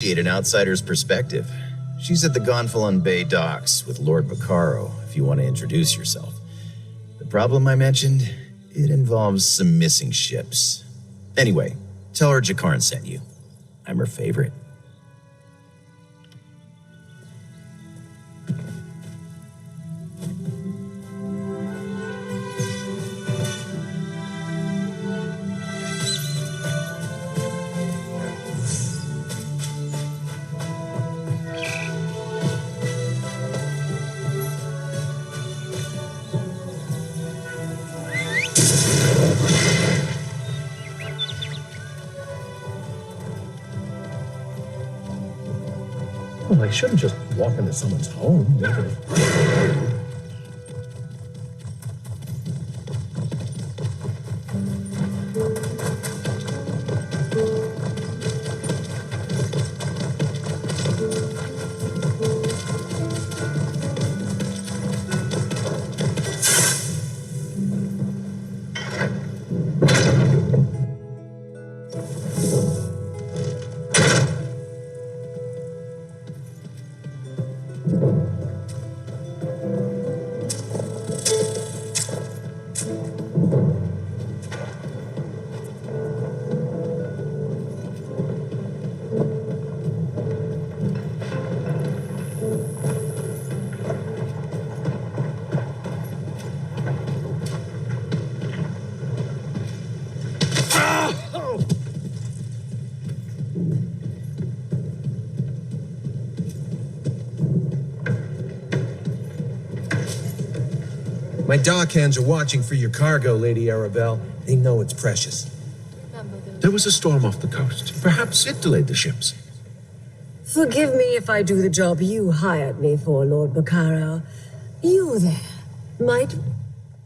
An outsider's perspective. She's at the Gonfalon Bay docks with Lord Vaccaro, if you want to introduce yourself. The problem I mentioned, it involves some missing ships. Anyway, tell her Jakarn sent you. I'm her favorite. Well, I shouldn't just walk into someone's home. My dockhands are watching for your cargo, Lady Arabelle. They know it's precious. There was a storm off the coast. Perhaps it delayed the ships. Forgive me if I do the job you hired me for, Lord Vaccaro. You there,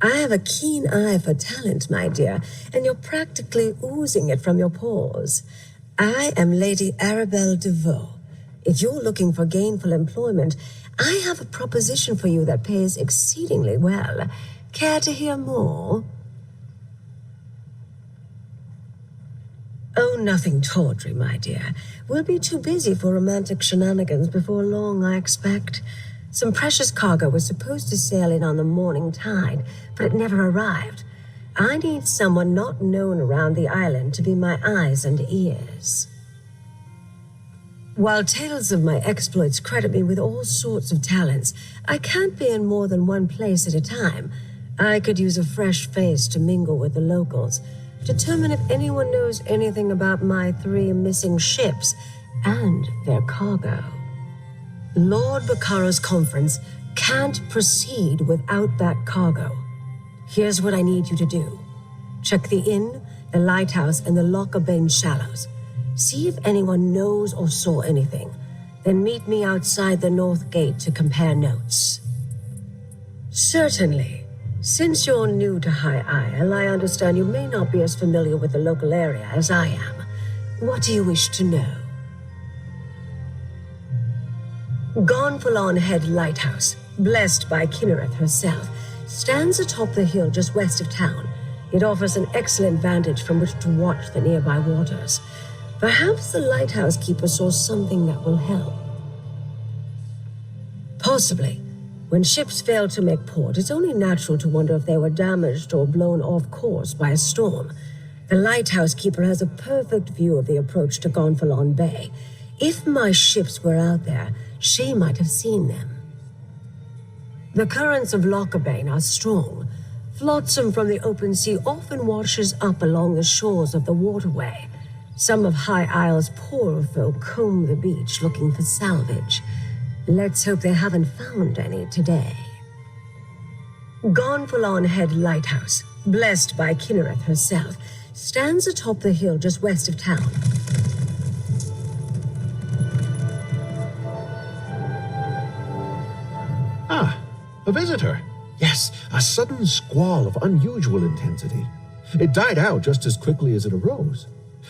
I have a keen eye for talent, my dear, and you're practically oozing it from your pores. I am Lady Arabelle DeVoe. If you're looking for gainful employment, I have a proposition for you that pays exceedingly well. Care to hear more? Oh, nothing tawdry, my dear. We'll be too busy for romantic shenanigans before long, I expect. Some precious cargo was supposed to sail in on the morning tide, but it never arrived. I need someone not known around the island to be my eyes and ears. While tales of my exploits credit me with all sorts of talents, I can't be in more than one place at a time. I could use a fresh face to mingle with the locals, determine if anyone knows anything about my 3 missing ships and their cargo. Lord Vaccaro's conference can't proceed without that cargo. Here's what I need you to do. Check the inn, the lighthouse, and the Lockabane shallows. See if anyone knows or saw anything. Then meet me outside the North Gate to compare notes. Certainly. Since you're new to High Isle, I understand you may not be as familiar with the local area as I am. What do you wish to know? Gonfalon Head Lighthouse, blessed by Kinnereth herself, stands atop the hill just west of town. It offers an excellent vantage from which to watch the nearby waters. Perhaps the lighthouse keeper saw something that will help. Possibly. When ships fail to make port, it's only natural to wonder if they were damaged or blown off course by a storm. The lighthouse keeper has a perfect view of the approach to Gonfalon Bay. If my ships were out there, she might have seen them. The currents of Lockabane are strong. Flotsam from the open sea often washes up along the shores of the waterway. Some of High Isle's poorer folk comb the beach looking for salvage. Let's hope they haven't found any today. Gonfalon Head Lighthouse, blessed by Kinnereth herself, stands atop the hill just west of town. Ah, a visitor. Yes, a sudden squall of unusual intensity. It died out just as quickly as it arose.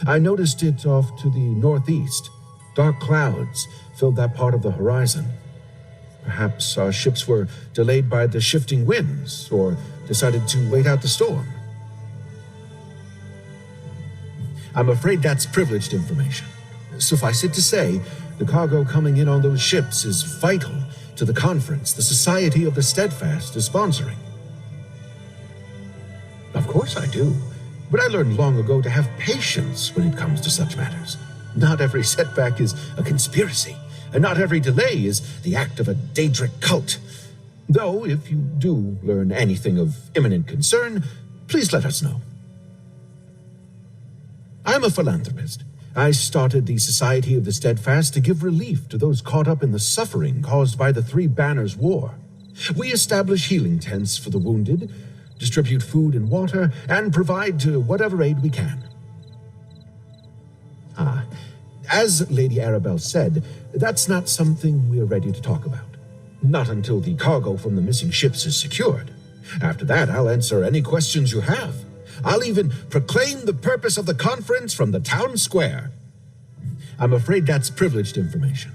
I noticed it off to the northeast. Dark clouds filled that part of the horizon. Perhaps our ships were delayed by the shifting winds, or decided to wait out the storm. I'm afraid that's privileged information. Suffice it to say, the cargo coming in on those ships is vital to the conference the Society of the Steadfast is sponsoring. Of course I do, but I learned long ago to have patience when it comes to such matters. Not every setback is a conspiracy, and not every delay is the act of a Daedric cult. Though, if you do learn anything of imminent concern, please let us know. I'm a philanthropist. I started the Society of the Steadfast to give relief to those caught up in the suffering caused by the Three Banners War. We establish healing tents for the wounded, distribute food and water, and provide whatever aid we can. As Lady Arabelle said, that's not something we're ready to talk about. Not until the cargo from the missing ships is secured. After that, I'll answer any questions you have. I'll even proclaim the purpose of the conference from the town square. I'm afraid that's privileged information.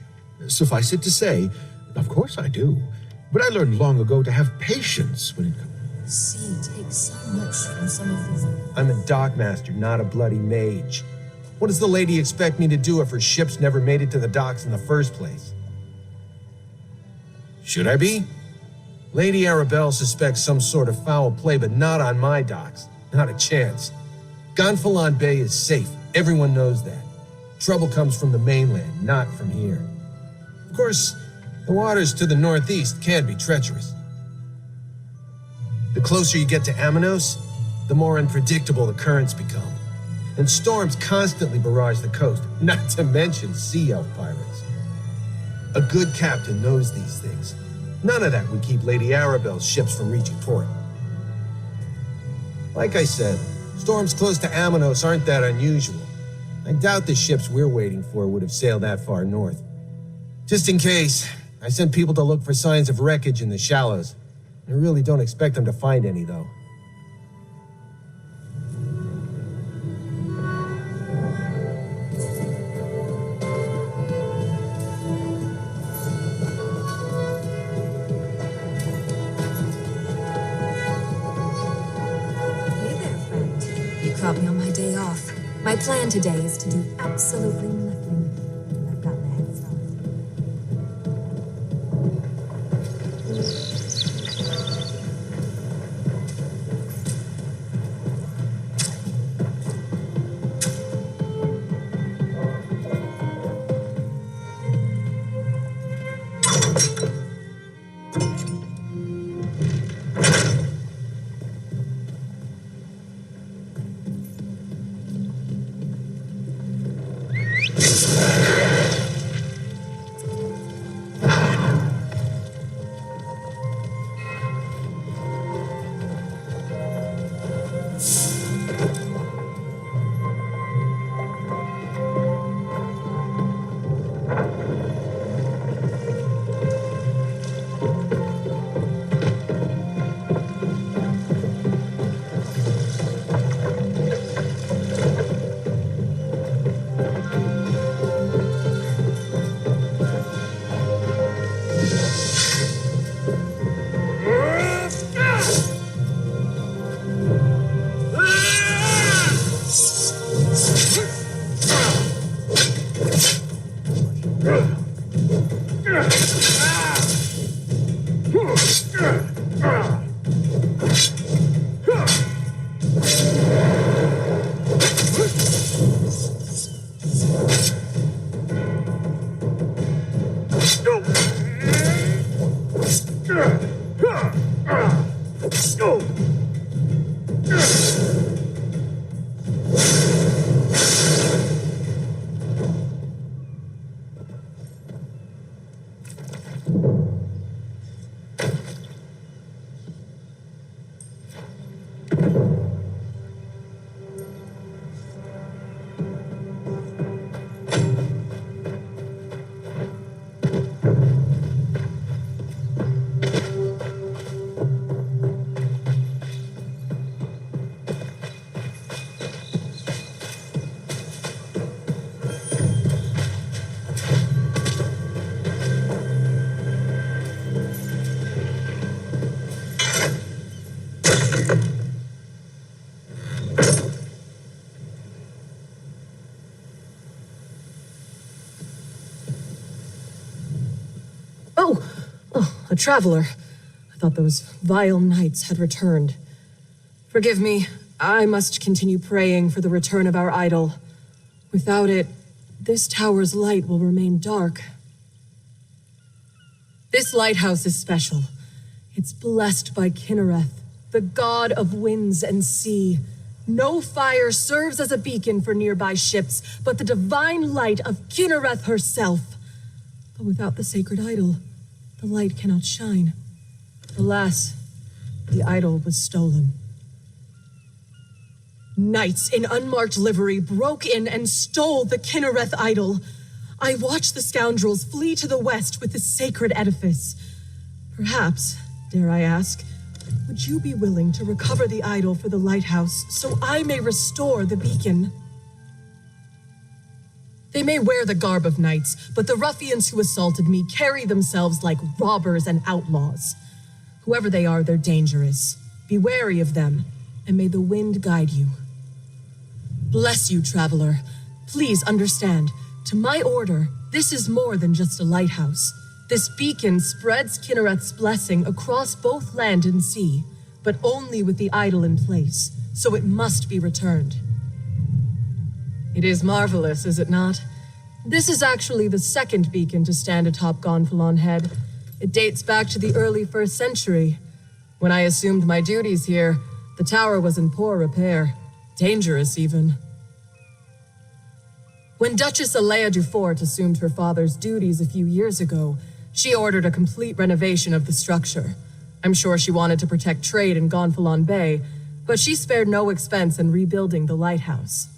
Suffice it to say, of course I do, but I learned long ago to have patience when it comes. Sea takes so much from some of these. I'm a dockmaster, not a bloody mage. What does the lady expect me to do if her ships never made it to the docks in the first place? Should I be? Lady Arabelle suspects some sort of foul play, but not on my docks. Not a chance. Gonfalon Bay is safe. Everyone knows that. Trouble comes from the mainland, not from here. Of course, the waters to the northeast can be treacherous. The closer you get to Amanos, the more unpredictable the currents become. And storms constantly barrage the coast, not to mention sea elf pirates. A good captain knows these things. None of that would keep Lady Arabelle's ships from reaching port. Like I said, storms close to Amanos aren't that unusual. I doubt the ships we're waiting for would have sailed that far north. Just in case, I sent people to look for signs of wreckage in the shallows. I really don't expect them to find any, though. Caught me on my day off. My plan today is to do absolutely nothing. I've got the head start. A traveler. I thought those vile knights had returned. Forgive me, I must continue praying for the return of our idol. Without it, this tower's light will remain dark. This lighthouse is special. It's blessed by Kinnereth, the god of winds and sea. No fire serves as a beacon for nearby ships, but the divine light of Kinnereth herself. But without the sacred idol, the light cannot shine. Alas, the idol was stolen. Knights in unmarked livery broke in and stole the Kinnereth idol. I watched the scoundrels flee to the west with the sacred edifice. Perhaps, dare I ask, would you be willing to recover the idol for the lighthouse so I may restore the beacon? They may wear the garb of knights, but the ruffians who assaulted me carry themselves like robbers and outlaws. Whoever they are, they're dangerous. Be wary of them, and may the wind guide you. Bless you, traveler. Please understand, to my order, this is more than just a lighthouse. This beacon spreads Kinnereth's blessing across both land and sea, but only with the idol in place, so it must be returned. It is marvelous, is it not? This is actually the second beacon to stand atop Gonfalon Head. It dates back to the early 1st century. When I assumed my duties here, the tower was in poor repair. Dangerous, even. When Duchess Alea Dufort assumed her father's duties a few years ago, she ordered a complete renovation of the structure. I'm sure she wanted to protect trade in Gonfalon Bay, but she spared no expense in rebuilding the lighthouse.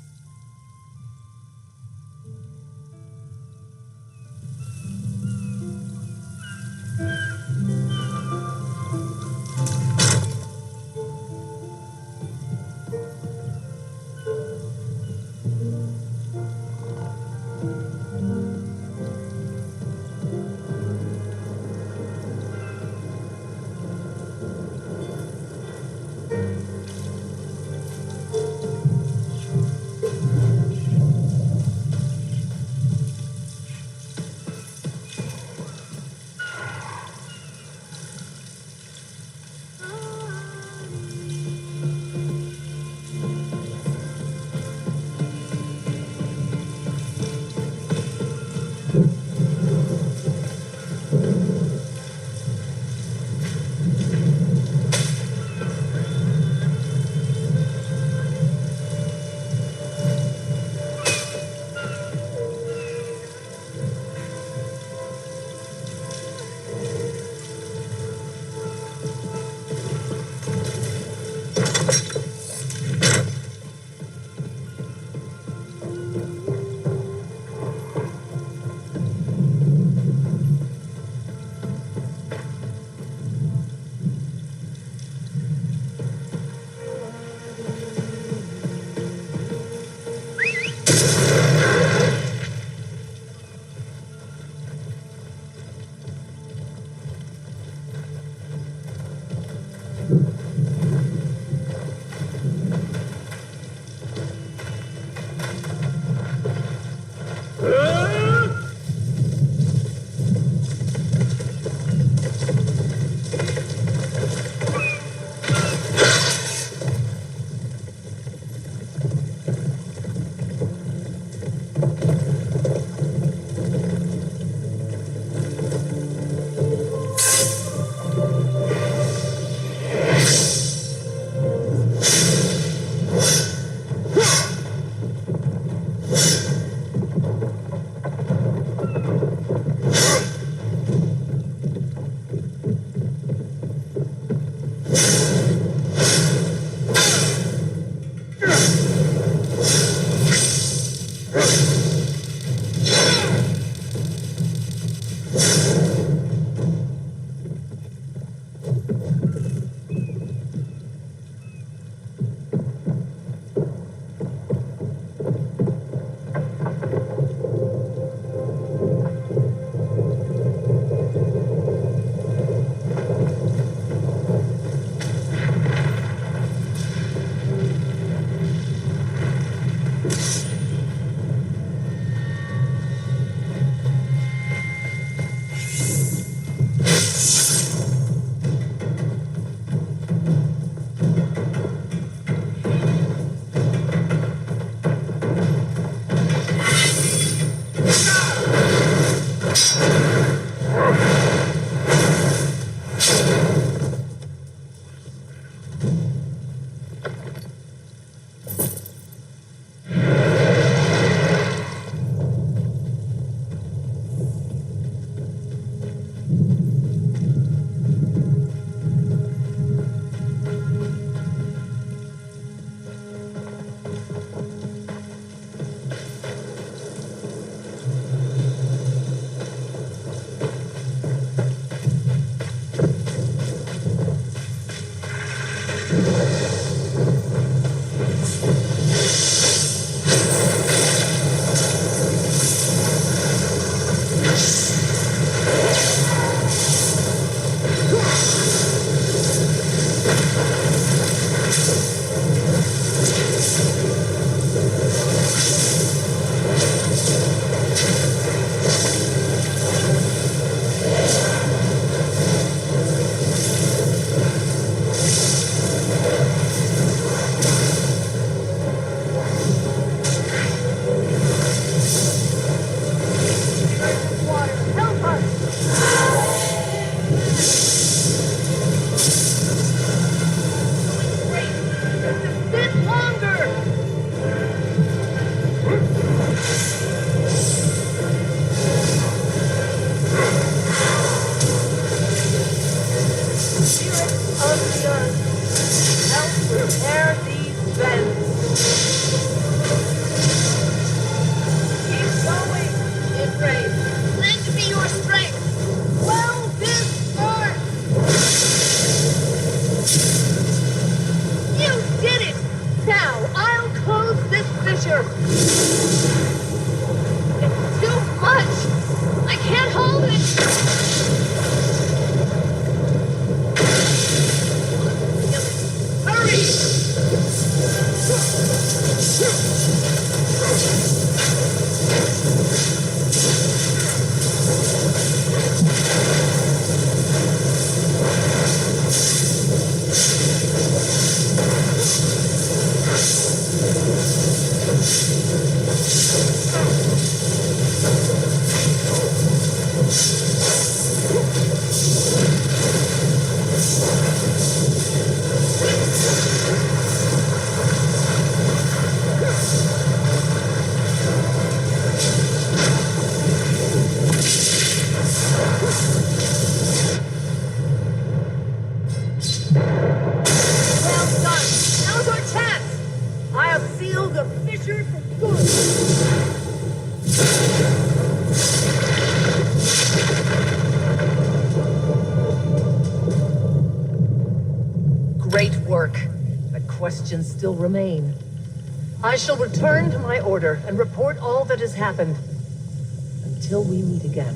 ruffians still remain. I shall return to my order and report all that has happened. Until we meet again.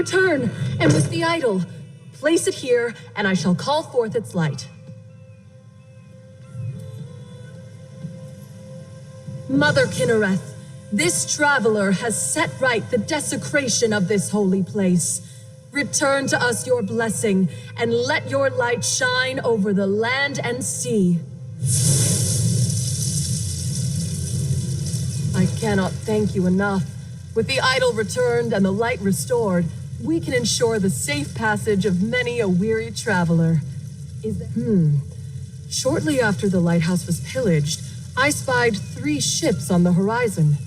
return, and with the idol. Place it here, and I shall call forth its light. Mother Kinnereth, this traveler has set right the desecration of this holy place. Return to us your blessing, and let your light shine over the land and sea. I cannot thank you enough. With the idol returned and the light restored, we can ensure the safe passage of many a weary traveler. Shortly after the lighthouse was pillaged, I spied 3 ships on the horizon.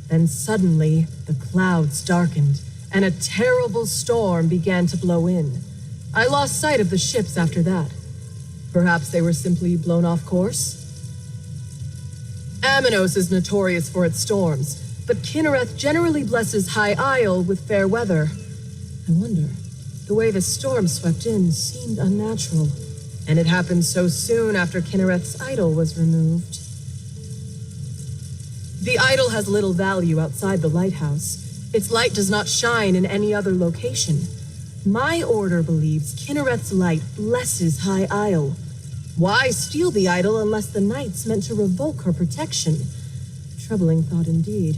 Then suddenly, the clouds darkened, and a terrible storm began to blow in. I lost sight of the ships after that. Perhaps they were simply blown off course? Aminos is notorious for its storms, but Kinnereth generally blesses High Isle with fair weather. I wonder, the way the storm swept in seemed unnatural, and it happened so soon after Kinnereth's idol was removed. The idol has little value outside the lighthouse. Its light does not shine in any other location. My order believes Kinnereth's light blesses High Isle. Why steal the idol unless the knights meant to revoke her protection? Troubling thought indeed.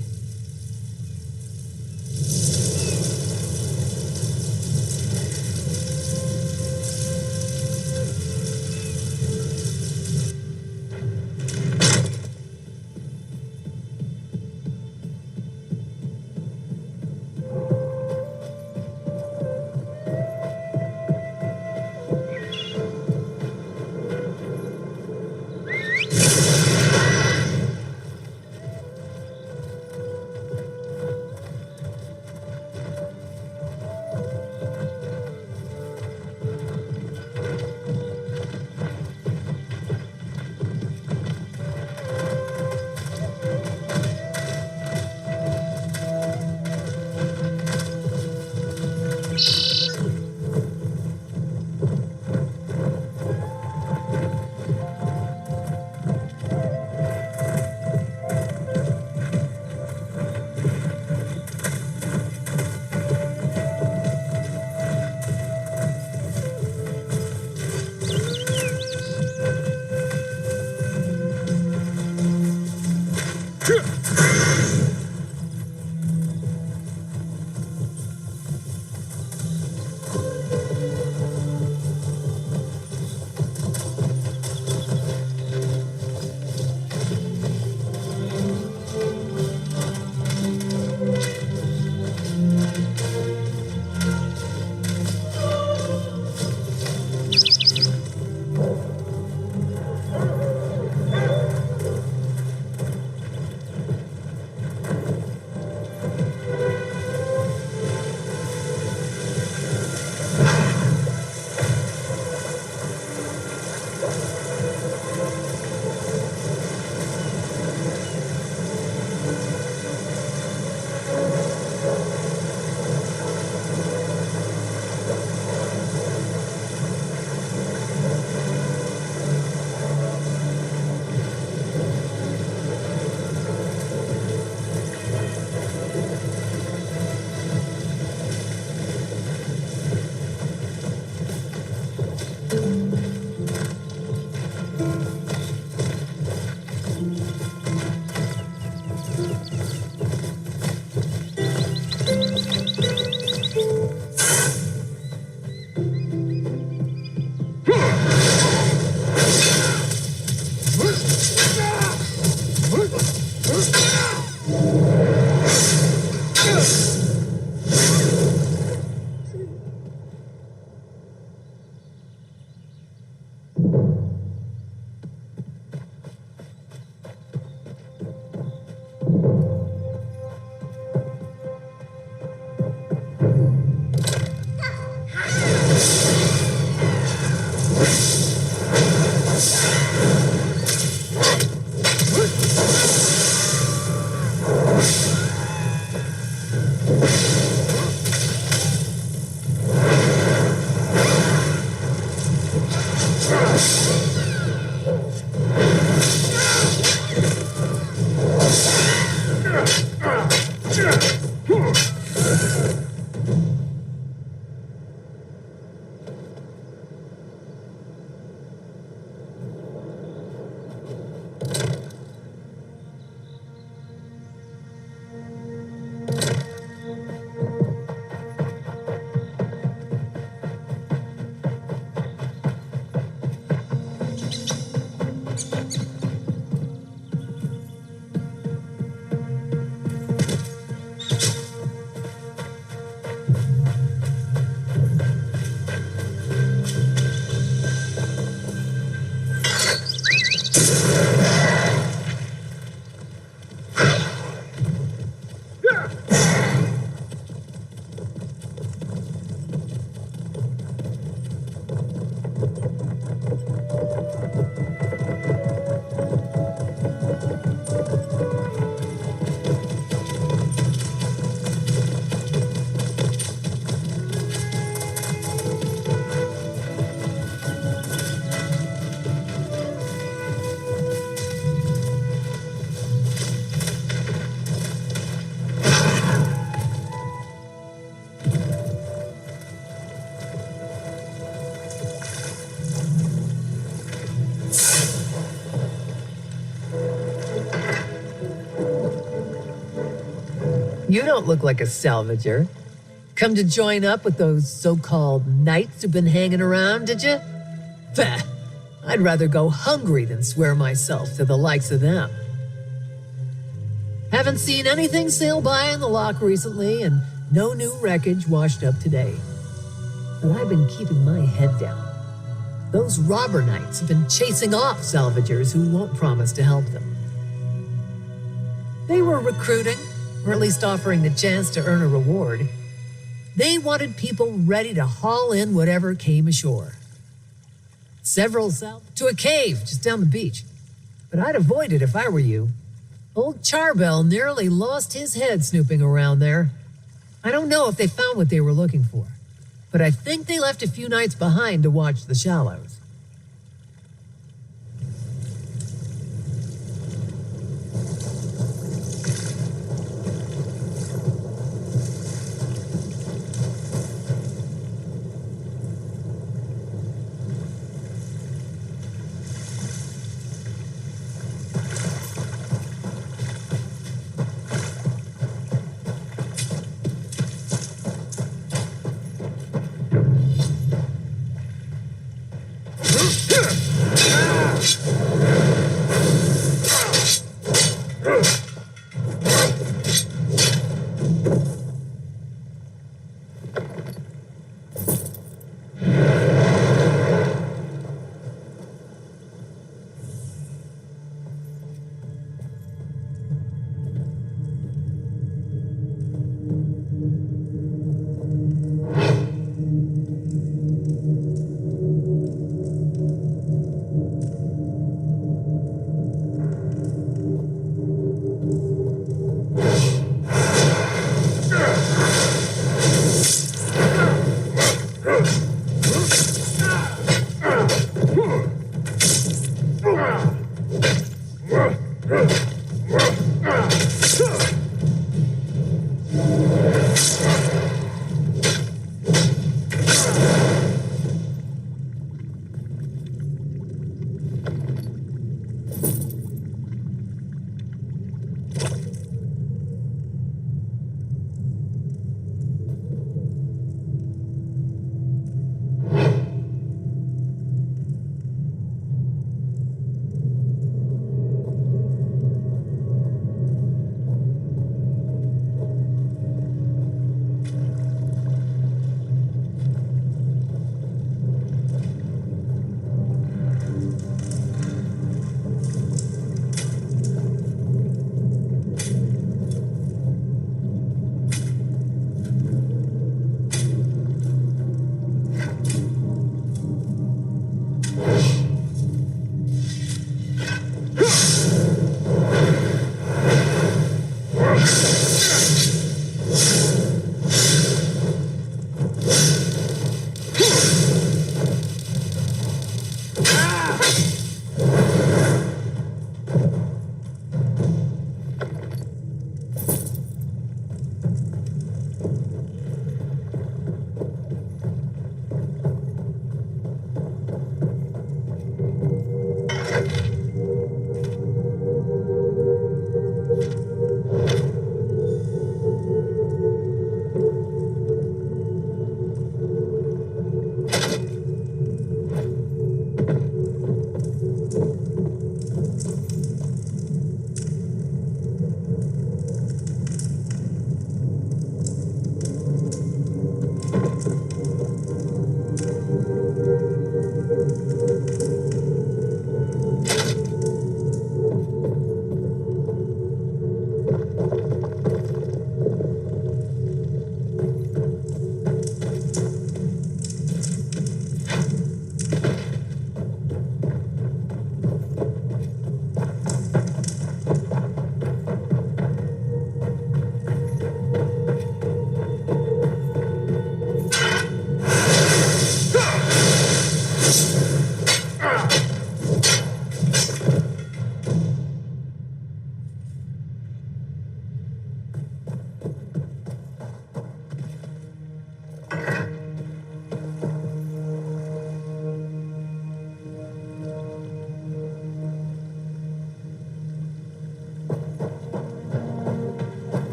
You don't look like a salvager. Come to join up with those so-called knights who've been hanging around, did you? Bah, I'd rather go hungry than swear myself to the likes of them. Haven't seen anything sail by in the lock recently, and no new wreckage washed up today. But I've been keeping my head down. Those robber knights have been chasing off salvagers who won't promise to help them. They were recruiting, or at least offering the chance to earn a reward. They wanted people ready to haul in whatever came ashore. Several salvaged to a cave just down the beach, but I'd avoid it if I were you. Old Charbel nearly lost his head snooping around there. I don't know if they found what they were looking for, but I think they left a few knights behind to watch the shallows.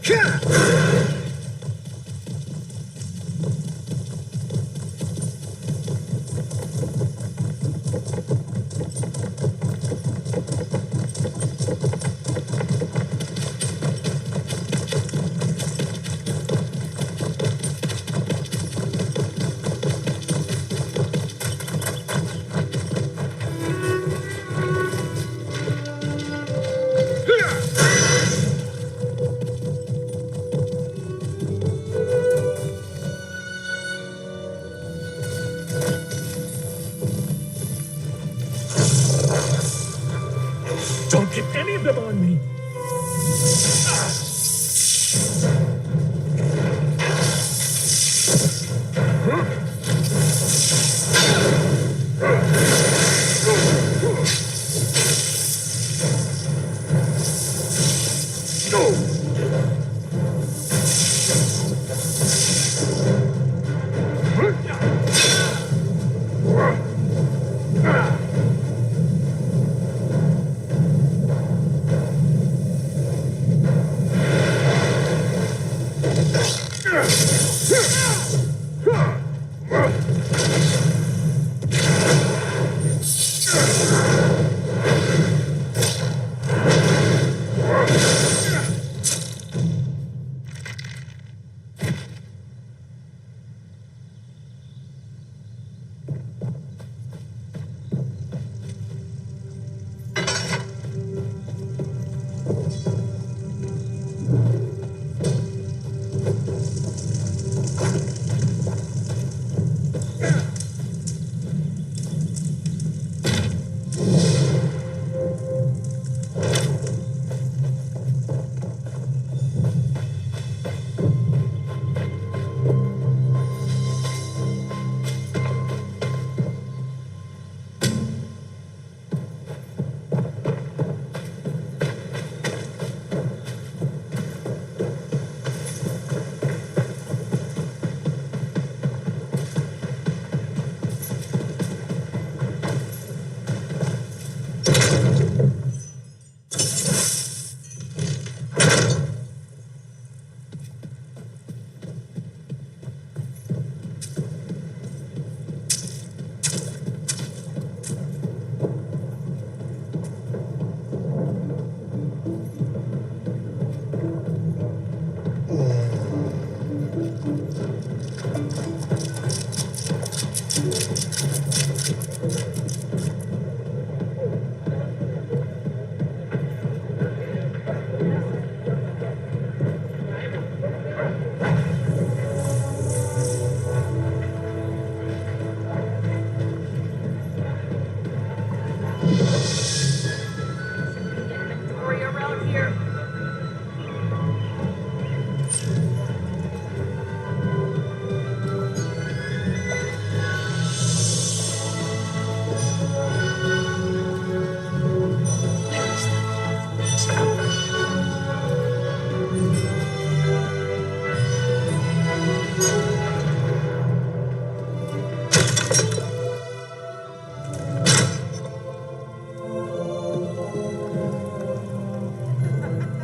Don't get any of them on me!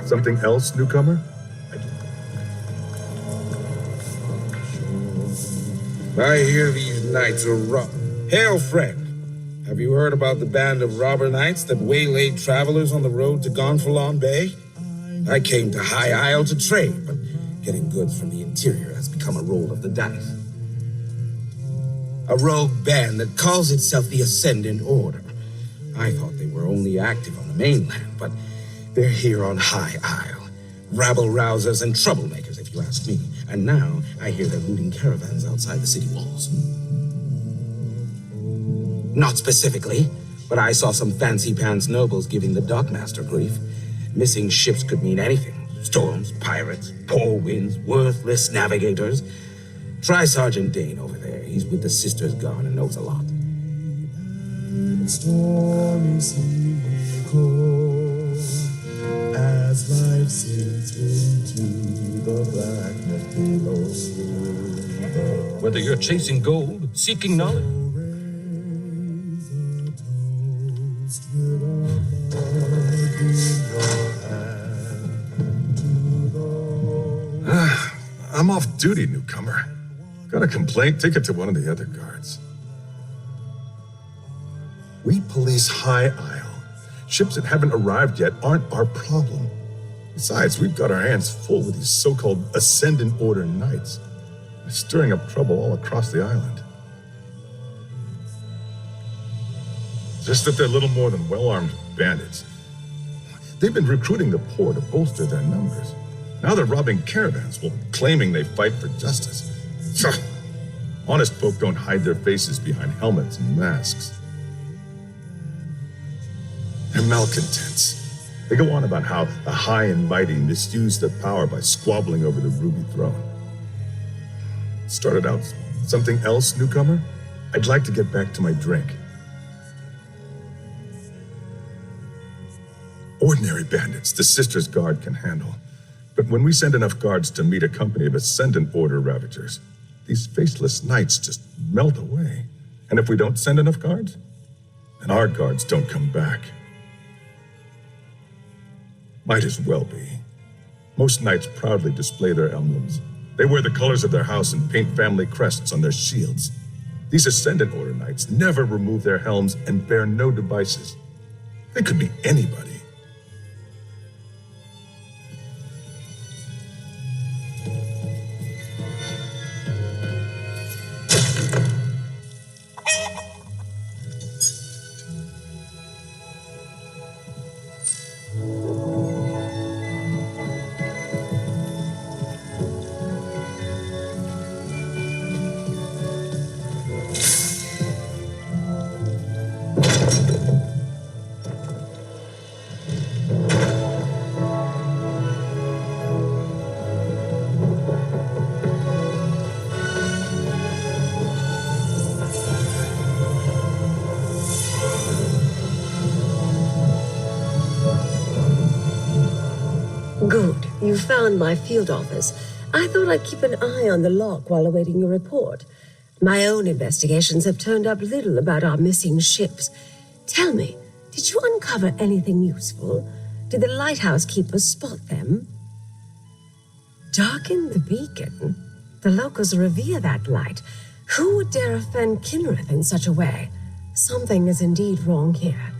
Something else, newcomer? I hear these nights are rough. Hail, friend. Have you heard about the band of robber knights that waylaid travelers on the road to Gonfalon Bay? I came to High Isle to trade, but getting goods from the interior has become a roll of the dice. A rogue band that calls itself the Ascendant Order. I thought they were only active on the mainland, but they're here on High Isle. Rabble-rousers and troublemakers, if you ask me. And now I hear they're looting caravans outside the city walls. Not specifically, but I saw some fancy-pants nobles giving the dockmaster grief. Missing ships could mean anything. Storms, pirates, poor winds, worthless navigators. Try Sergeant Dane over there. He's with the Sisters Guard and knows a lot. Stormy sea cold, as life sinks into the blackness below. Whether you're chasing gold, seeking knowledge, I'm off duty, newcomer. Got a complaint? Take it to one of the other guards. We police High Isle. Ships that haven't arrived yet aren't our problem. Besides, we've got our hands full with these so-called Ascendant Order Knights. They're stirring up trouble all across the island. Just that they're little more than well-armed bandits. They've been recruiting the poor to bolster their numbers. Now they're robbing caravans while claiming they fight for justice. Honest folk don't hide their faces behind helmets and masks. They're malcontents. They go on about how the high and mighty misuse their power by squabbling over the Ruby Throne. Started out something else, newcomer? I'd like to get back to my drink. Ordinary bandits, the Sisters' Guard can handle. But when we send enough guards to meet a company of Ascendant Order Ravagers, these faceless knights just melt away. And if we don't send enough guards, then our guards don't come back. Might as well be. Most knights proudly display their emblems. They wear the colors of their house and paint family crests on their shields. These Ascendant Order knights never remove their helms and bear no devices. They could be anybody. Good. You found my field office. I thought I'd keep an eye on the lock while awaiting your report. My own investigations have turned up little about our missing ships. Tell me, did you uncover anything useful? Did the lighthouse keepers spot them? Darken the beacon? The locals revere that light. Who would dare offend Kinrith in such a way? Something is indeed wrong here.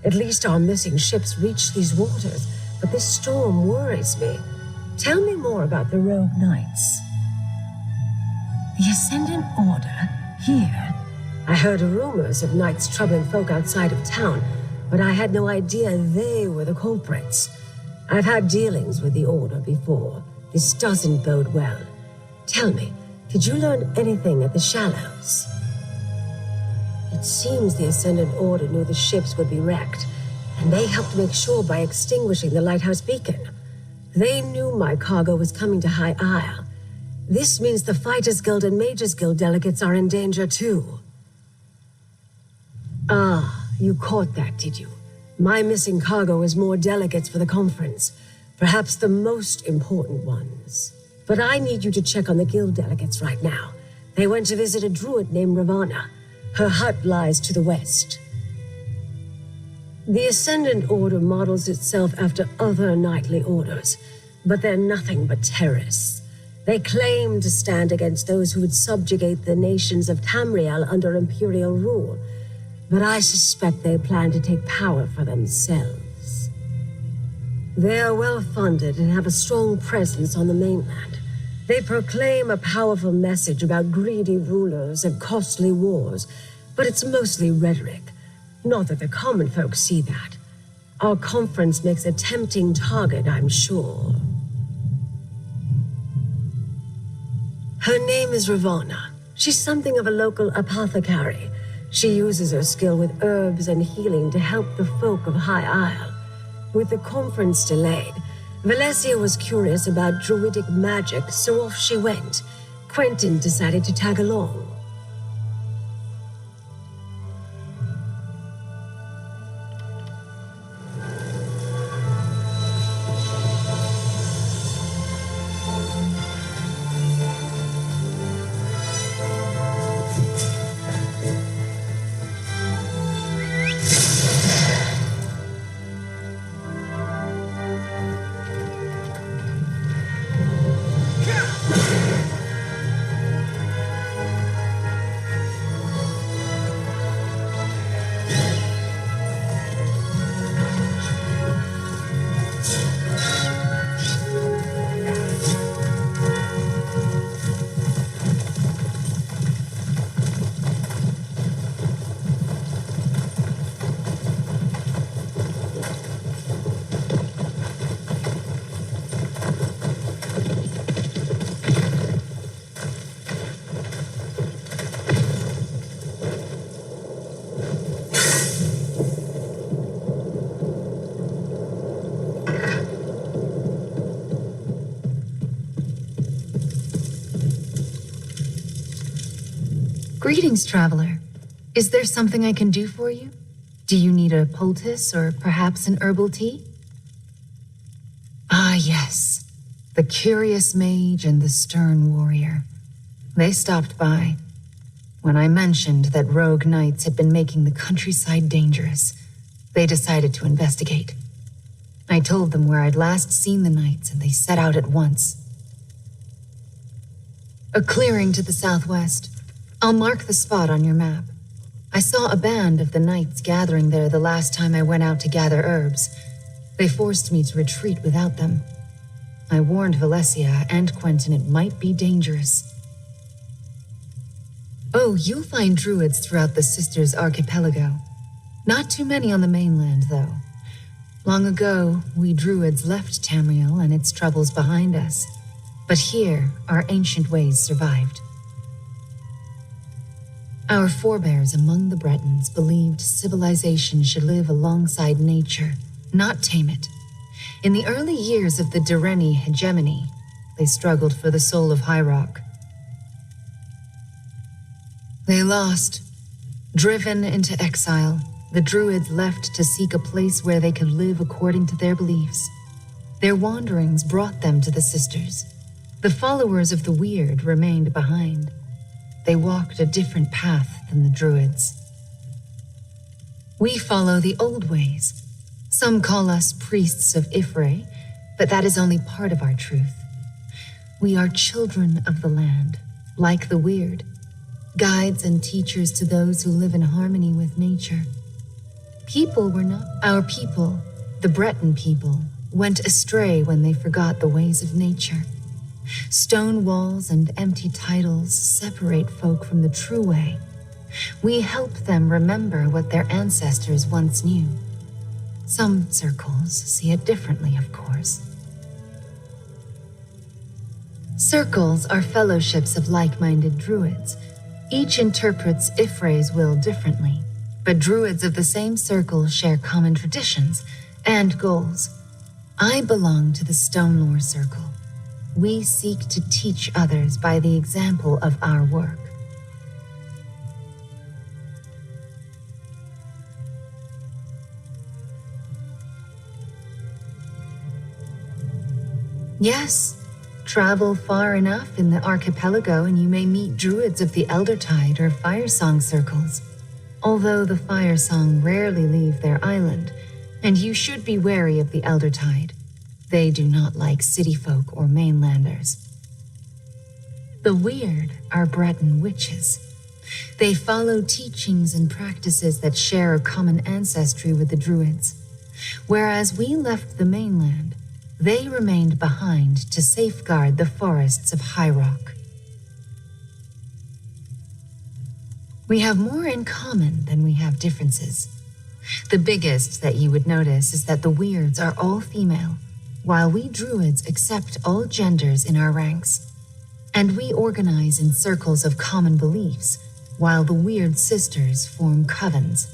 At least our missing ships reached these waters, but this storm worries me. Tell me more about the Rogue Knights. The Ascendant Order? Here? I heard rumors of knights troubling folk outside of town, but I had no idea they were the culprits. I've had dealings with the Order before. This doesn't bode well. Tell me, did you learn anything at the Shallows? It seems the Ascendant Order knew the ships would be wrecked, and they helped make sure by extinguishing the lighthouse beacon. They knew my cargo was coming to High Isle. This means the Fighters Guild and Mages Guild delegates are in danger too. Ah, you caught that, did you? My missing cargo is more delegates for the conference, perhaps the most important ones. But I need you to check on the guild delegates right now. They went to visit a druid named Ravana. Her hut lies to the west. The Ascendant Order models itself after other knightly orders, but they're nothing but terrorists. They claim to stand against those who would subjugate the nations of Tamriel under imperial rule, but I suspect they plan to take power for themselves. They are well-funded and have a strong presence on the mainland. They proclaim a powerful message about greedy rulers and costly wars, but it's mostly rhetoric. Not that the common folk see that. Our conference makes a tempting target, I'm sure. Her name is Ravana. She's something of a local apothecary. She uses her skill with herbs and healing to help the folk of High Isle. With the conference delayed, Valencia was curious about druidic magic, so off she went. Quentin decided to tag along. Greetings, traveler. Is there something I can do for you? Do you need a poultice or perhaps an herbal tea? Ah, yes. The curious mage and the stern warrior. They stopped by. When I mentioned that rogue knights had been making the countryside dangerous, they decided to investigate. I told them where I'd last seen the knights, and they set out at once. A clearing to the southwest. I'll mark the spot on your map. I saw a band of the knights gathering there the last time I went out to gather herbs. They forced me to retreat without them. I warned Valencia and Quentin it might be dangerous. Oh, you'll find druids throughout the Sisters Archipelago. Not too many on the mainland, though. Long ago, we druids left Tamriel and its troubles behind us. But here, our ancient ways survived. Our forebears among the Bretons believed civilization should live alongside nature, not tame it. In the early years of the Direni hegemony, they struggled for the soul of High Rock. They lost. Driven into exile, the Druids left to seek a place where they could live according to their beliefs. Their wanderings brought them to the Sisters. The followers of the Weird remained behind. They walked a different path than the Druids. We follow the old ways. Some call us priests of Ifre, but that is only part of our truth. We are children of the land, like the Weird, guides and teachers to those who live in harmony with nature. People were not our people. The Breton people went astray when they forgot the ways of nature. Stone walls and empty titles separate folk from the true way. We help them remember what their ancestors once knew. Some circles see it differently, of course. Circles are fellowships of like-minded druids. Each interprets Ifre's will differently, but druids of the same circle share common traditions and goals. I belong to the Stonelore Circle. We seek to teach others by the example of our work. Yes, travel far enough in the archipelago and you may meet druids of the Eldertide or Firesong circles. Although the Firesong rarely leave their island, and you should be wary of the Eldertide. They do not like city folk or mainlanders. The Weird are Breton witches. They follow teachings and practices that share a common ancestry with the Druids. Whereas we left the mainland, they remained behind to safeguard the forests of High Rock. We have more in common than we have differences. The biggest that you would notice is that the Weirds are all female, while we Druids accept all genders in our ranks. And we organize in circles of common beliefs, while the Weird Sisters form covens.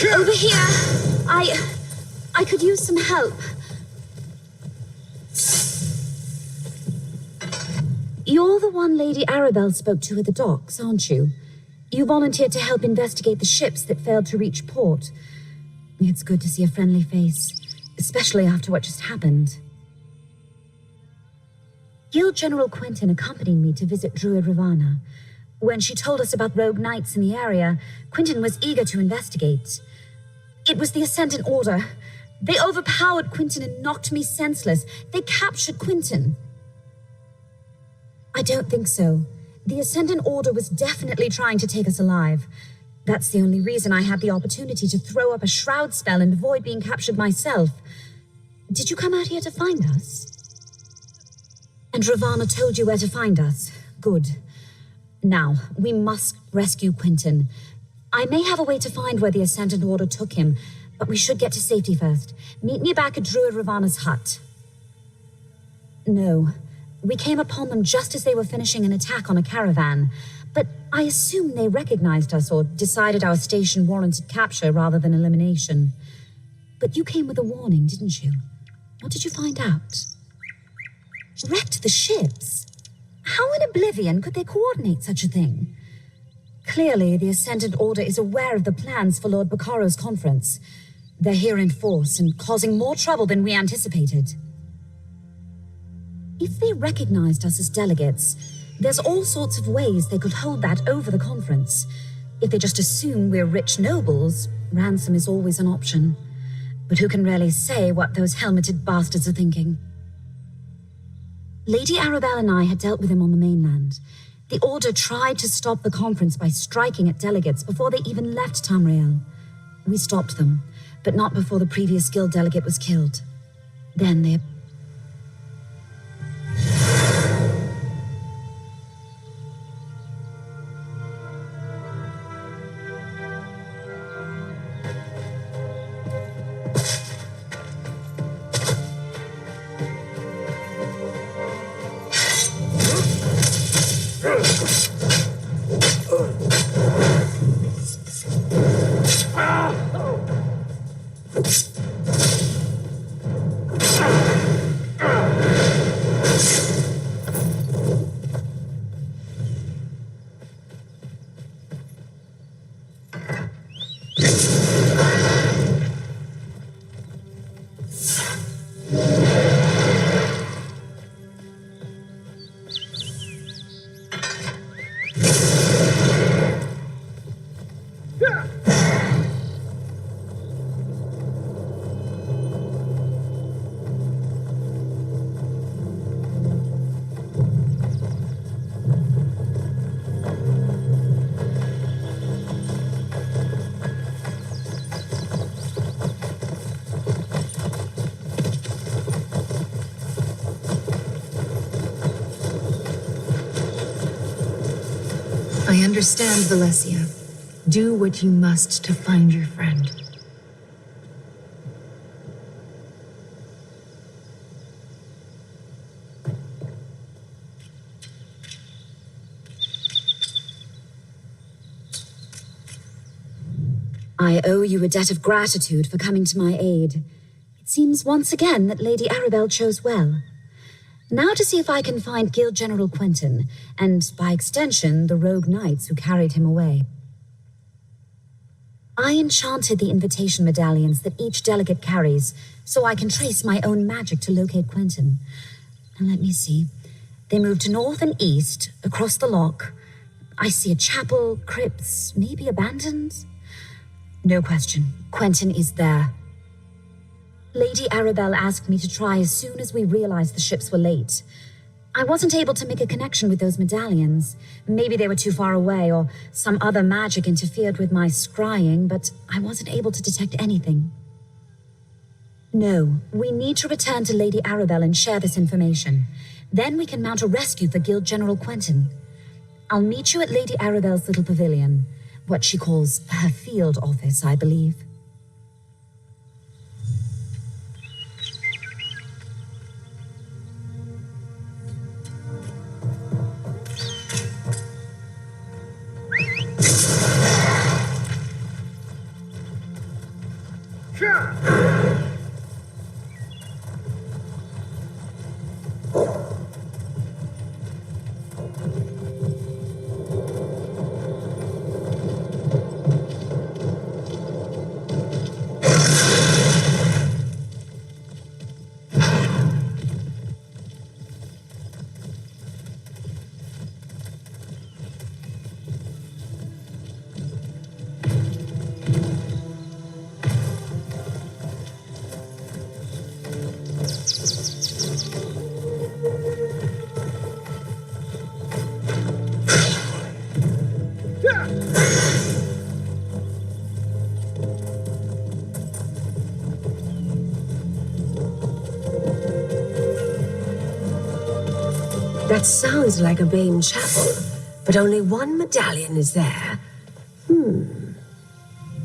Over here. I could use some help. You're the one Lady Arabelle spoke to at the docks, aren't you? You volunteered to help investigate the ships that failed to reach port. It's good to see a friendly face, especially after what just happened. Guild General Quentin accompanied me to visit Druid Ravana. When she told us about rogue knights in the area, Quentin was eager to investigate. It was the Ascendant Order. They overpowered Quentin and knocked me senseless. They captured Quentin. I don't think so. The Ascendant Order was definitely trying to take us alive. That's the only reason I had the opportunity to throw up a shroud spell and avoid being captured myself. Did you come out here to find us? And Ravana told you where to find us. Good. Now, we must rescue Quentin. I may have a way to find where the Ascendant Order took him, but we should get to safety first. Meet me back at Druid Ravana's hut. No. We came upon them just as they were finishing an attack on a caravan, but I assume they recognized us or decided our station warranted capture rather than elimination. But you came with a warning, didn't you? What did you find out? Wrecked the ships? How in oblivion could they coordinate such a thing? Clearly, the Ascendant Order is aware of the plans for Lord Baccaro's conference. They're here in force and causing more trouble than we anticipated. If they recognized us as delegates, there's all sorts of ways they could hold that over the conference. If they just assume we're rich nobles, ransom is always an option. But who can really say what those helmeted bastards are thinking? Lady Arabelle and I had dealt with them on the mainland. The Order tried to stop the conference by striking at delegates before they even left Tamriel. We stopped them, but not before the previous guild delegate was killed. Then they... I understand, Valencia. Do what you must to find your friend. I owe you a debt of gratitude for coming to my aid. It seems once again that Lady Arabelle chose well. Now to see if I can find Guild General Quentin, and by extension, the rogue knights who carried him away. I enchanted the invitation medallions that each delegate carries, so I can trace my own magic to locate Quentin. And let me see. They move to north and east, across the loch. I see a chapel, crypts, maybe abandoned? No question. Quentin is there. Lady Arabelle asked me to try as soon as we realized the ships were late. I wasn't able to make a connection with those medallions. Maybe they were too far away, or some other magic interfered with my scrying, but I wasn't able to detect anything. No, we need to return to Lady Arabelle and share this information. Then we can mount a rescue for Guild General Quentin. I'll meet you at Lady Arabelle's little pavilion, what she calls her field office, I believe. That sounds like a Bane chapel, but only one medallion is there.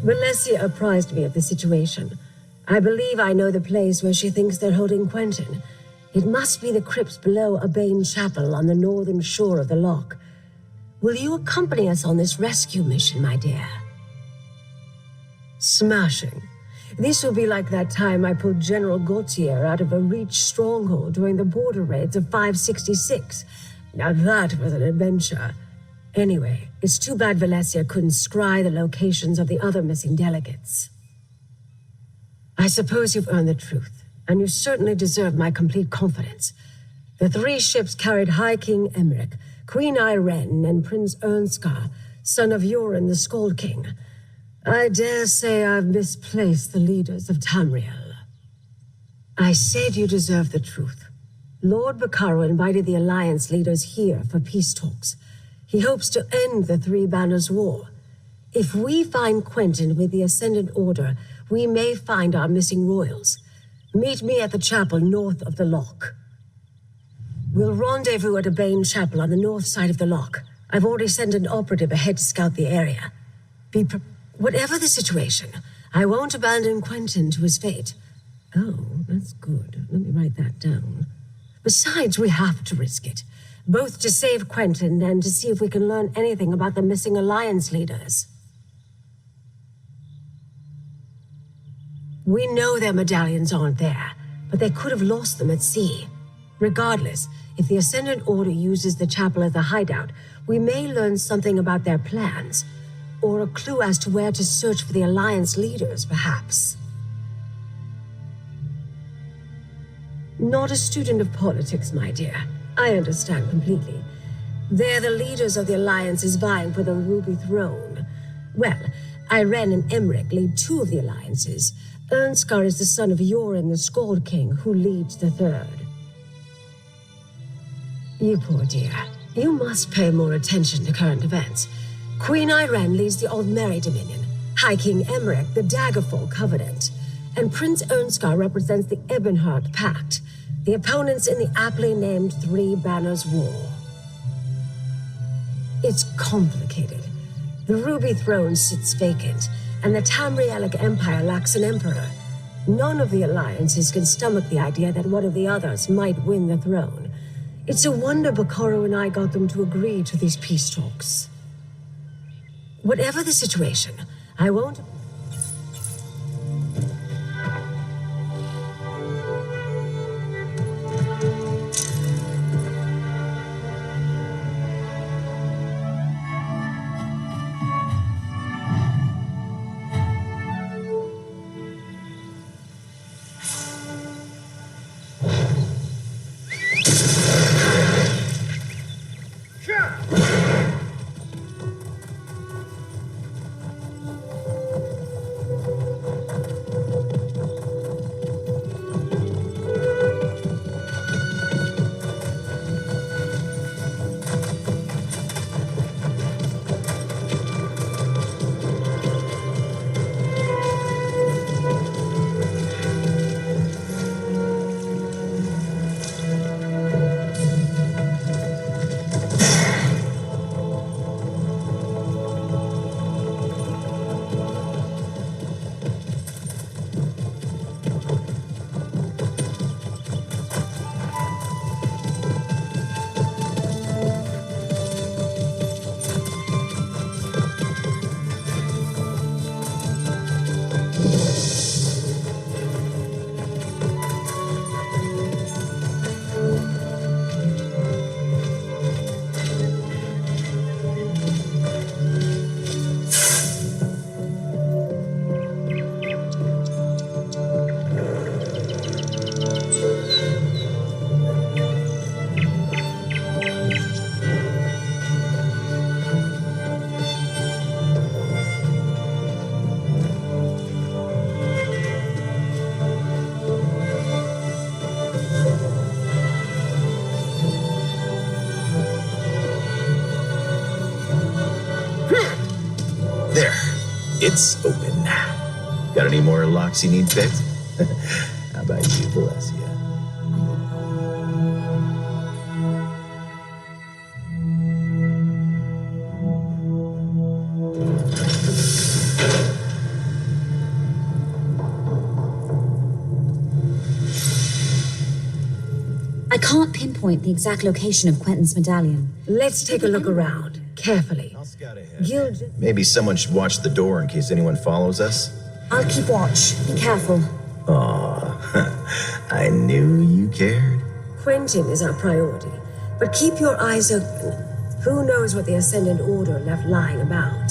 Valencia apprised me of the situation. I believe I know the place where she thinks they're holding Quentin. It must be the crypts below a Bane chapel on the northern shore of the loch. Will you accompany us on this rescue mission, my dear? Smashing. This will be like that time I pulled General Gautier out of a Reach stronghold during the border raids of 566. Now that was an adventure. Anyway, it's too bad Valencia couldn't scry the locations of the other missing delegates. I suppose you've earned the truth, and you certainly deserve my complete confidence. The 3 ships carried High King Emmerich, Queen Irene, and Prince Ernskar, son of Yoren the Skald King. I dare say I've misplaced the leaders of Tamriel. I said you deserve the truth. Lord Bacaro invited the Alliance leaders here for peace talks. He hopes to end the 3 Banners War. If we find Quentin with the Ascendant Order, we may find our missing royals. Meet me at the chapel north of the loch. We'll rendezvous at a Bane chapel on the north side of the loch. I've already sent an operative ahead to scout the area. Whatever the situation, I won't abandon Quentin to his fate. Oh, that's good. Let me write that down. Besides, we have to risk it, both to save Quentin and to see if we can learn anything about the missing Alliance leaders. We know their medallions aren't there, but they could have lost them at sea. Regardless, if the Ascendant Order uses the chapel as a hideout, we may learn something about their plans. Or a clue as to where to search for the Alliance leaders, perhaps. Not a student of politics, my dear. I understand completely. They're the leaders of the Alliances vying for the Ruby Throne. Well, Irene and Emmerich lead 2 of the Alliances. Ernskar is the son of Yoren the Skald King, who leads the 3rd. You poor dear. You must pay more attention to current events. Queen Irene leads the Aldmeri Dominion, High King Emmerich the Daggerfall Covenant, and Prince Ernskar represents the Ebonheart Pact, the opponents in the aptly named 3 Banners War. It's complicated. The Ruby Throne sits vacant, and the Tamrielic Empire lacks an emperor. None of the alliances can stomach the idea that one of the others might win the throne. It's a wonder Bacaro and I got them to agree to these peace talks. Whatever the situation, I won't... There. It's open. Got any more locks you need fixed? How about you, Valencia? I can't pinpoint the exact location of Quentin's medallion. Let's take a look around, carefully. Gilda, Maybe someone should watch the door in case anyone follows us. I'll keep watch. Be careful. Aw, I knew you cared. Quentin is our priority, but keep your eyes open. Who knows what the Ascendant Order left lying about?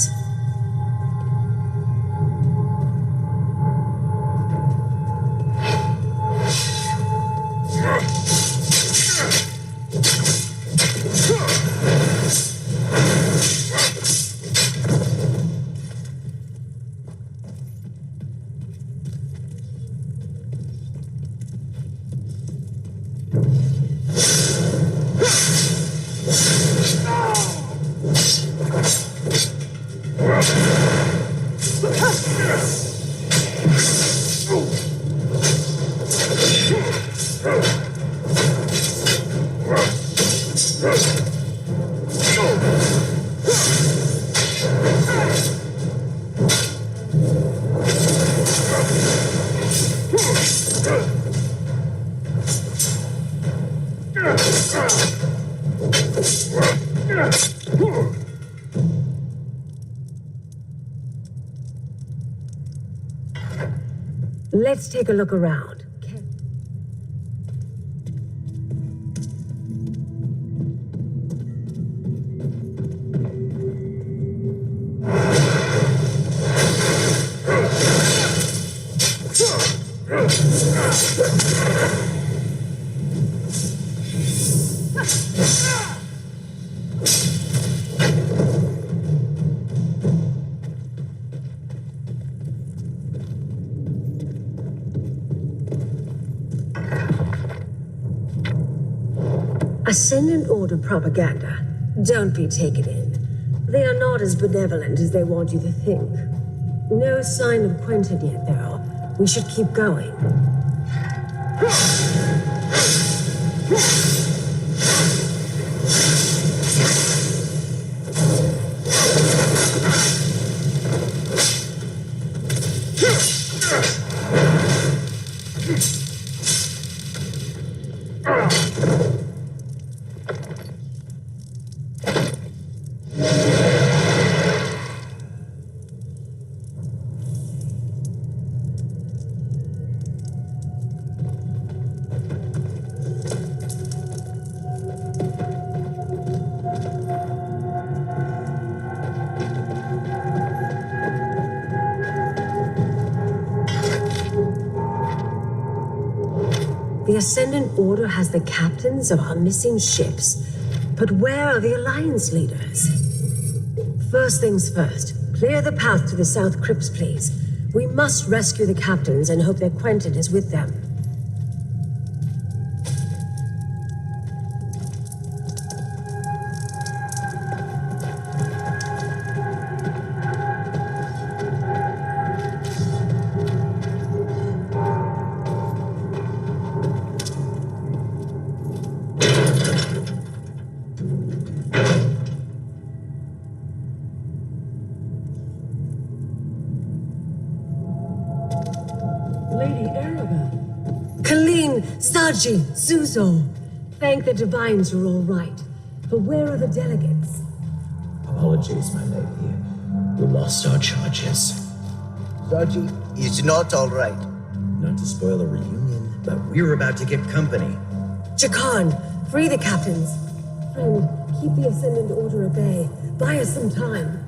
Let's take a look around. Ascendant Order propaganda. Don't be taken in. They are not as benevolent as they want you to think. No sign of Quentin yet, though. We should keep going. The Ascendant Order has the captains of our missing ships. But where are the Alliance leaders? First things first, clear the path to the South Crypts, please. We must rescue the captains and hope that Quentin is with them. Saji, Zuzo, thank the Divines you're all right. But where are the delegates? Apologies, my lady. We lost our charges. Saji is not all right. Not to spoil a reunion, but we're about to get company. Jakan, free the captains. Friend, keep the Ascendant Order at bay. Buy us some time.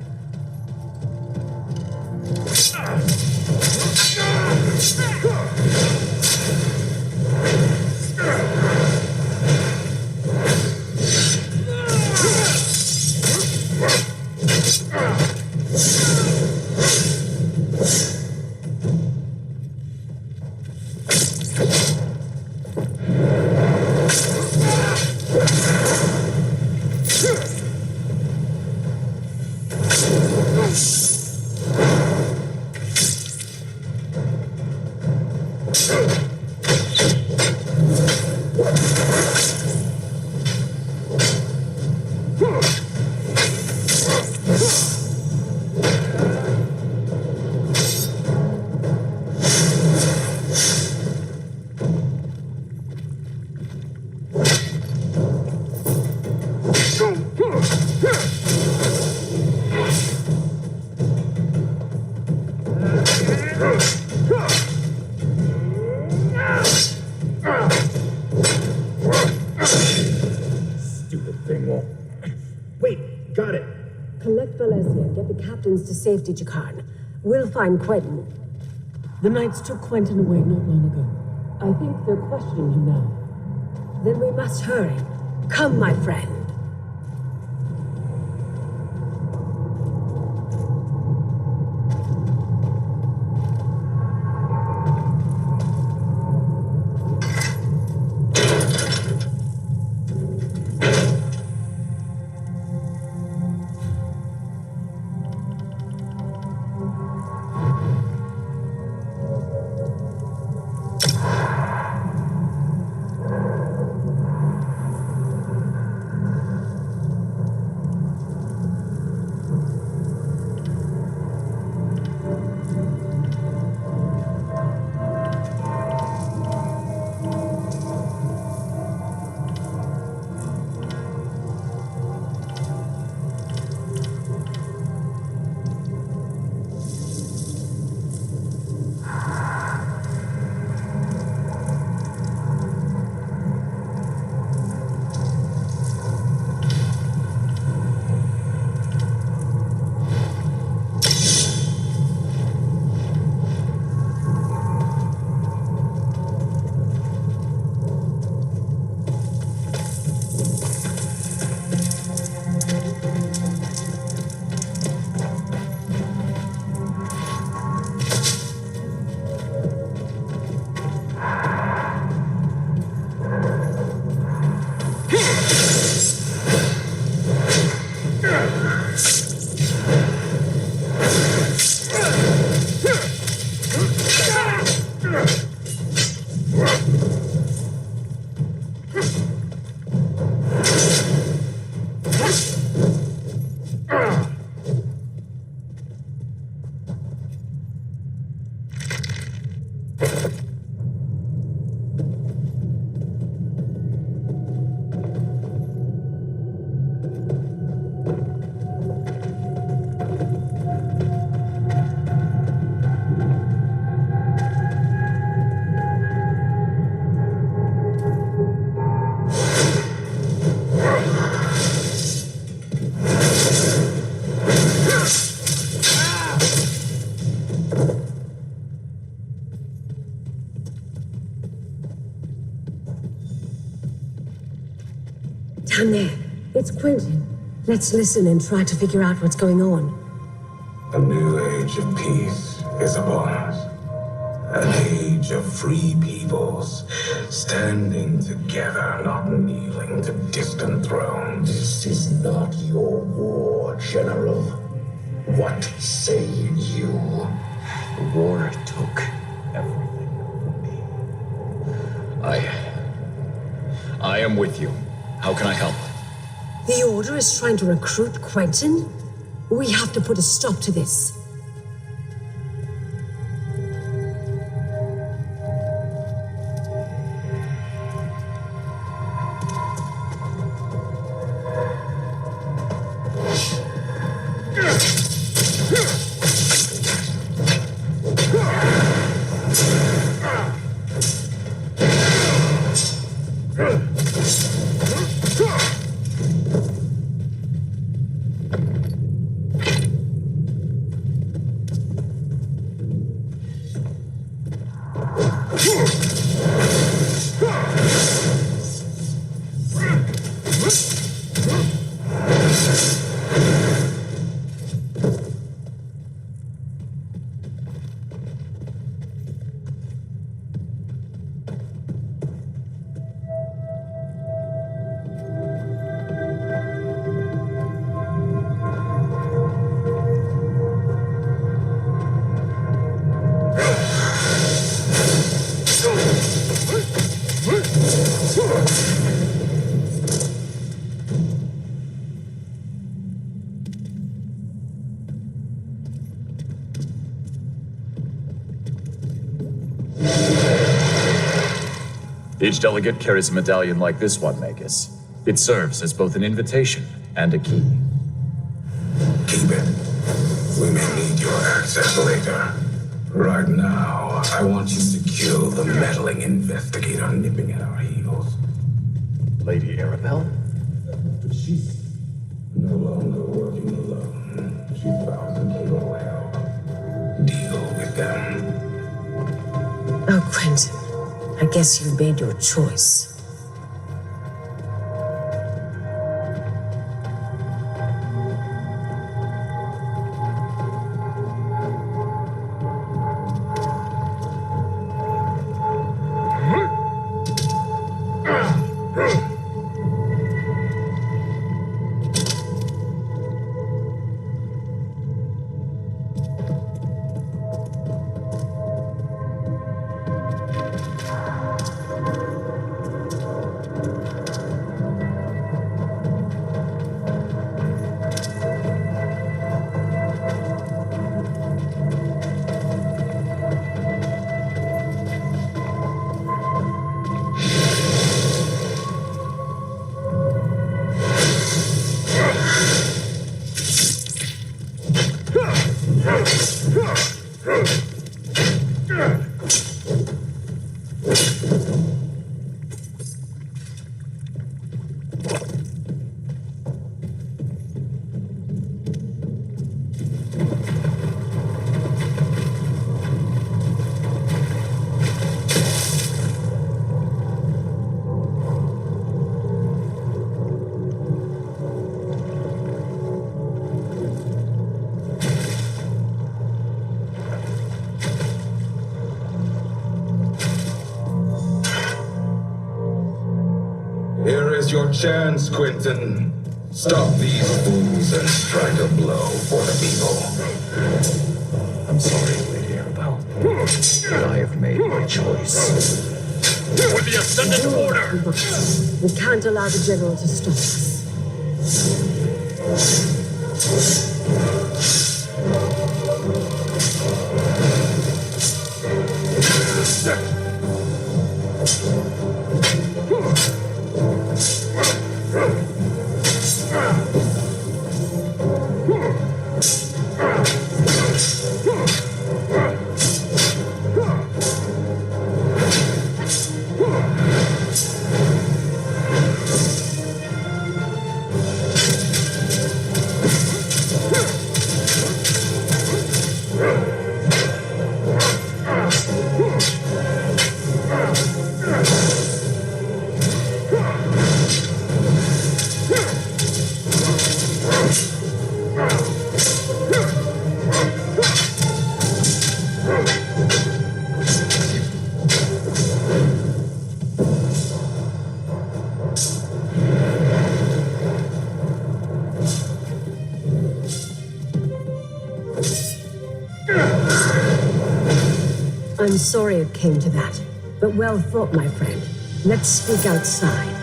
get the captains to safety, Jakar. We'll find Quentin. The Knights took Quentin away not long ago. I think they're questioning him now. Then we must hurry. Come, my friend. Down there. It's Quentin. Let's listen and try to figure out what's going on. A new age of peace is upon us. An age of free peoples, standing together, not kneeling to distant thrones. This is not your war, General. What say you? The war took everything from me. I am with you. How can I help? The Order is trying to recruit Quentin? We have to put a stop to this. Each delegate carries a medallion like this one, Magus. It serves as both an invitation and a key. Keep it. We may need your access later. Right now, I want you to kill the meddling investigator nipping at our heels. Lady Arabelle? But she's no longer working alone. She 2,000 kilo whale. Deal with them. Oh, Quentin, I guess you made your choice. Here is your chance, Quentin. Stop these fools and strike a blow for the people. I'm sorry, Lady Arabelle, but I have made my choice. For the Ascendant Order! We can't allow the General to stop us. I'm sorry it came to that, but well thought, my friend. Let's speak outside.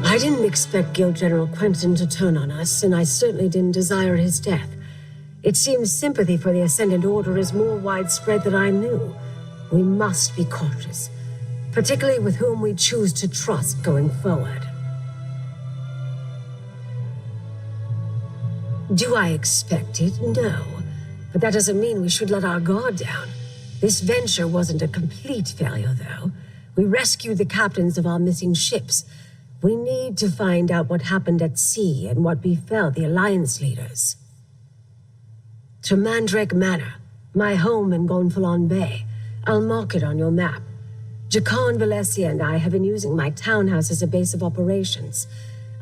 I didn't expect Guild General Quentin to turn on us, and I certainly didn't desire his death. It seems sympathy for the Ascendant Order is more widespread than I knew. We must be cautious, particularly with whom we choose to trust going forward. Do I expect it? No. But that doesn't mean we should let our guard down. This venture wasn't a complete failure, though. We rescued the captains of our missing ships. We need to find out what happened at sea and what befell the Alliance leaders. To Mandrake Manor, my home in Gonfalon Bay. I'll mark it on your map. Jacan Valencia and I have been using my townhouse as a base of operations.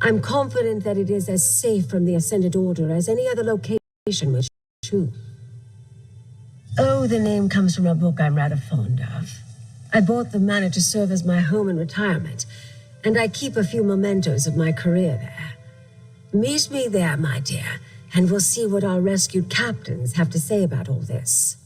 I'm confident that it is as safe from the Ascended Order as any other location we choose. Oh, the name comes from a book I'm rather fond of. I bought the manor to serve as my home in retirement, and I keep a few mementos of my career there. Meet me there, my dear, and we'll see what our rescued captains have to say about all this.